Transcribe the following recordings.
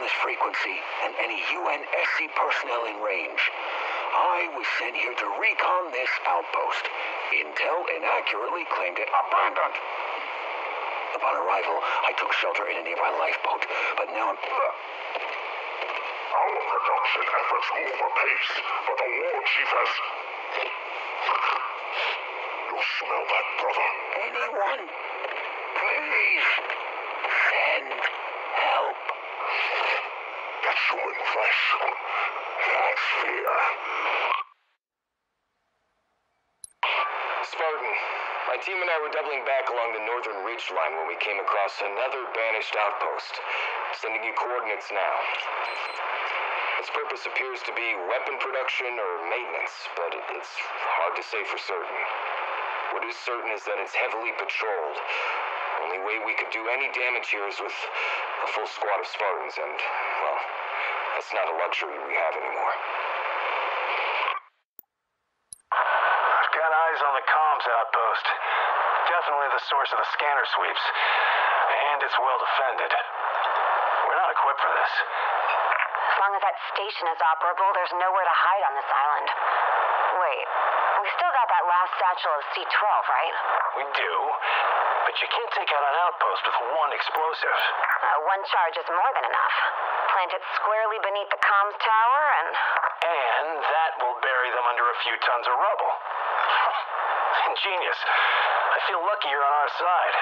this frequency and any UNSC personnel in range. I was sent here to recon this outpost. Intel inaccurately claimed it abandoned. Upon arrival, I took shelter in a nearby lifeboat, but now I'm... Our production efforts move apace, but the war chief has... You smell that, brother? Anyone? Please. Send help. That's human flesh. That's fear. Spartan, my team and I were doubling back along the northern ridge line when we came across another banished outpost. Sending you coordinates now. Its purpose appears to be weapon production or maintenance, but it's hard to say for certain. What is certain is that it's heavily patrolled. Only way we could do any damage here is with a full squad of Spartans, and, well, that's not a luxury we have anymore. I've got eyes on the comms outpost. Definitely the source of the scanner sweeps. And it's well defended. We're not equipped for this. As long as that station is operable, there's nowhere to hide on this island. Wait, we still got that last satchel of C-12, right? We do, but you can't take out an outpost with one explosive. One charge is more than enough. Plant it squarely beneath the comms tower and... And that will bury them under a few tons of rubble. Ingenious. I feel lucky you're on our side.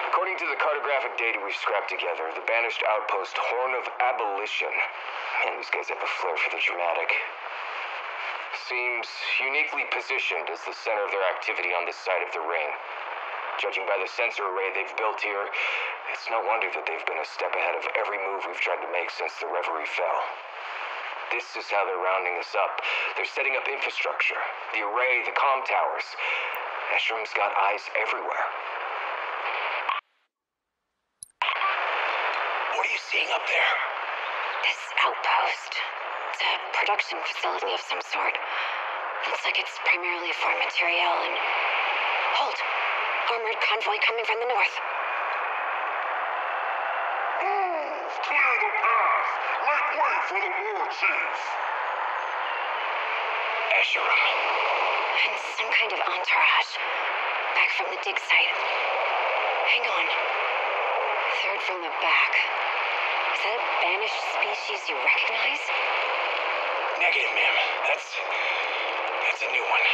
According to the cartographic data we've scrapped together, the banished outpost Horn of Abolition, man, these guys have a flair for the dramatic, seems uniquely positioned as the center of their activity on this side of the ring. Judging by the sensor array they've built here, it's no wonder that they've been a step ahead of every move we've tried to make since the Reverie fell. This is how they're rounding us up. They're setting up infrastructure, the array, the comm towers. Escherum's got eyes everywhere. What are you seeing up there? This outpost. It's a production facility of some sort. Looks like it's primarily for material and... Hold! Armored convoy coming from the north. Move! Clear the path! Make way for the war chief! Escherum. And some kind of entourage. Back from the dig site. Hang on. Third from the back. Is that a banished species you recognize? Negative, ma'am. That's a new one.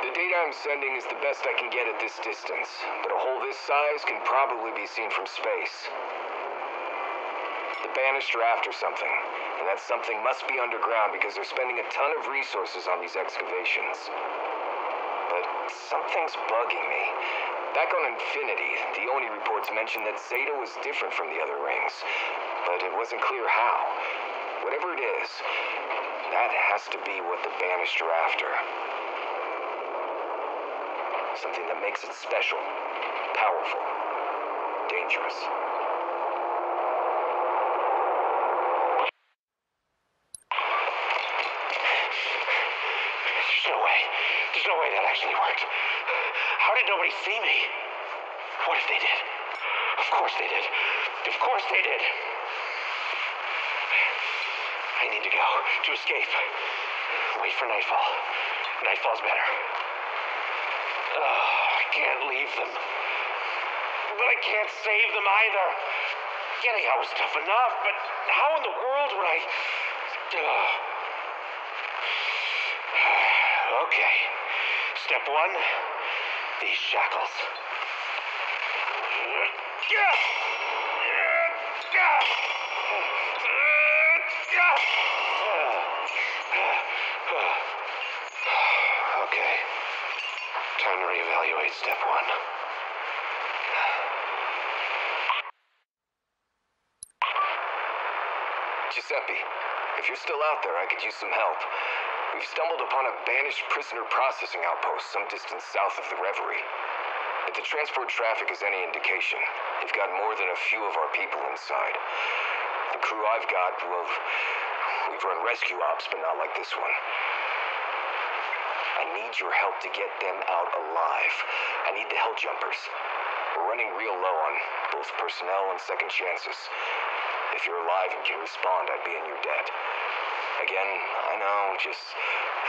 The data I'm sending is the best I can get at this distance, but a hole this size can probably be seen from space. The Banished are after something, and that something must be underground because they're spending a ton of resources on these excavations. But something's bugging me. Back on Infinity, the Oni reports mentioned that Zeta was different from the other rings, but it wasn't clear how. Whatever it is, that has to be what the Banished are after. Something that makes it special, powerful, dangerous. There's no way that actually worked. How did nobody see me? What if they did? Of course they did. Of course they did. I need to go to escape. Wait for nightfall. Nightfall's better. I can't leave them. But I can't save them either. Getting out was tough enough, but how in the world would I... Okay. Step one, these shackles. Okay. Time to reevaluate step one. Giuseppe, if you're still out there, I could use some help. We've stumbled upon a banished prisoner processing outpost some distance south of the Reverie. If the transport traffic is any indication, they've got more than a few of our people inside. The crew I've got, well, we've run rescue ops, but not like this one. I I need your help to get them out alive. I need the hell jumpers. We're running real low on both personnel and second chances. If you're alive and can respond, I'd be in your debt. Again, I know, just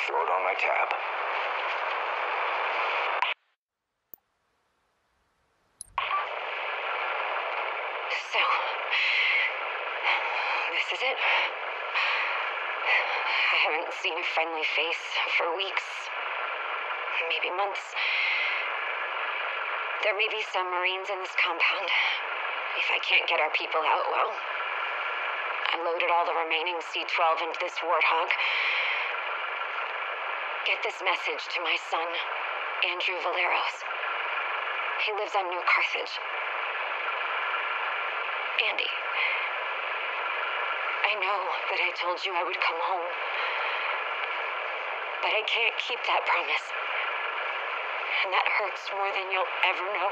throw it on my tab. So, this is it? I haven't seen a friendly face for weeks, maybe months. There may be some Marines in this compound. If I can't get our people out, well, I loaded all the remaining C-12 into this Warthog. Get this message to my son, Andrew Valleros. He lives on New Carthage. Andy, I know that I told you I would come home, but I can't keep that promise. And that hurts more than you'll ever know.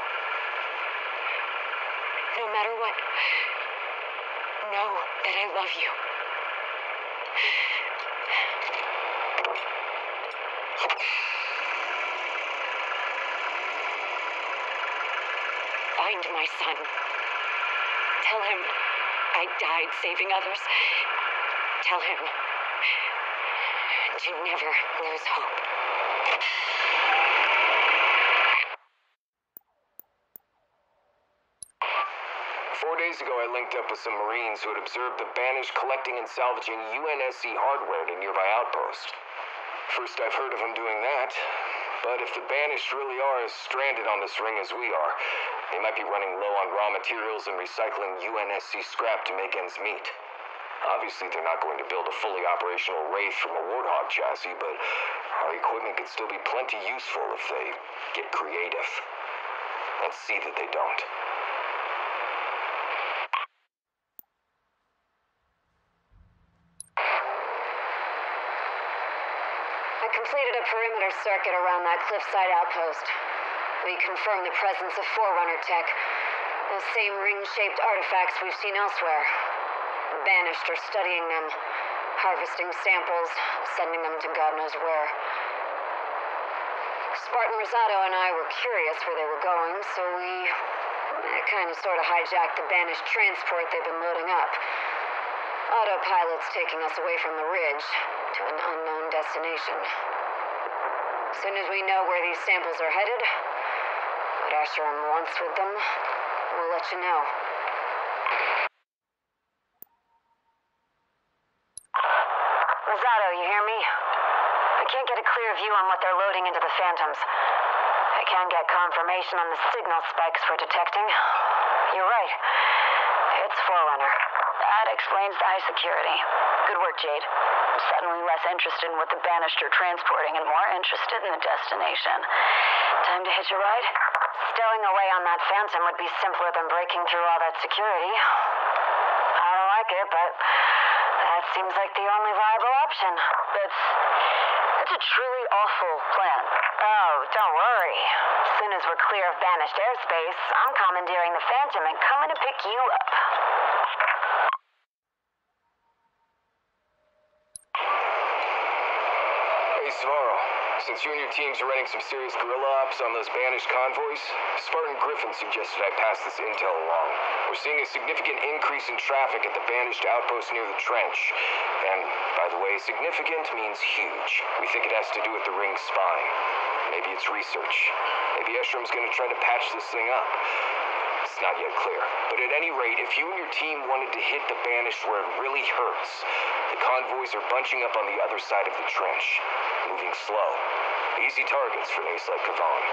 No matter what, know that I love you. Find my son. Tell him I died saving others. Tell him to never lose hope. 4 days ago, I linked up with some Marines who had observed the Banished collecting and salvaging UNSC hardware at a nearby outpost. First I've heard of them doing that, but if the Banished really are as stranded on this ring as we are, they might be running low on raw materials and recycling UNSC scrap to make ends meet. Obviously, they're not going to build a fully operational Wraith from a Warthog chassis, but our equipment could still be plenty useful if they get creative. Let's see that they don't. I completed a perimeter circuit around that cliffside outpost. We confirmed the presence of Forerunner tech, those same ring-shaped artifacts we've seen elsewhere. The Banished are studying them, harvesting samples, sending them to God knows where. Spartan Rosado and I were curious where they were going, so we kind of sort of hijacked the Banished transport they've been loading up. Autopilot's taking us away from the ridge to an unknown destination. As soon as we know where these samples are headed, what Asherim wants with them, we'll let you know. Rosado, you hear me? I can't get a clear view on what they're loading into the Phantoms. I can get confirmation on the signal spikes we're detecting. You're right. It's Forerunner. That explains the high security. Good work, Jade. I'm suddenly less interested in what the Banished are transporting and more interested in the destination. Time to hitch a ride? Stowing away on that Phantom would be simpler than breaking through all that security. I don't like it, but that seems like the only viable option. It's a truly awful plan. Oh, don't worry. As soon as we're clear of Banished airspace, I'm commandeering the Phantom and coming to pick you up. Svarro, since you and your teams are running some serious guerrilla ops on those Banished convoys, Spartan Griffin suggested I pass this intel along. We're seeing a significant increase in traffic at the Banished outpost near the trench. And, by the way, significant means huge. We think it has to do with the ring's spine. Maybe it's research. Maybe Esherim's gonna try to patch this thing up. It's not yet clear. But at any rate, if you and your team wanted to hit the Banished where it really hurts, the convoys are bunching up on the other side of the trench. Moving slow. Easy targets for an ace like Kavan.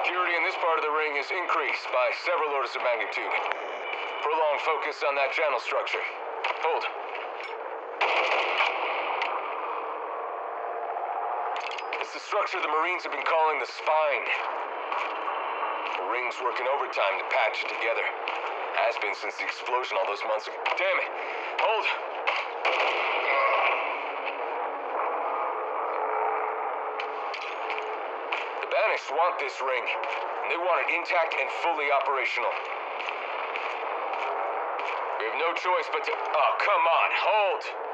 Security in this part of the ring has increased by several orders of magnitude. Prolonged focus on that channel structure. Hold. It's the structure the Marines have been calling the spine. The ring's working overtime to patch it together. Has been since the explosion all those months ago. Damn it! Hold! The Banished want this ring, and they want it intact and fully operational. We have no choice but to... Oh, come on, hold!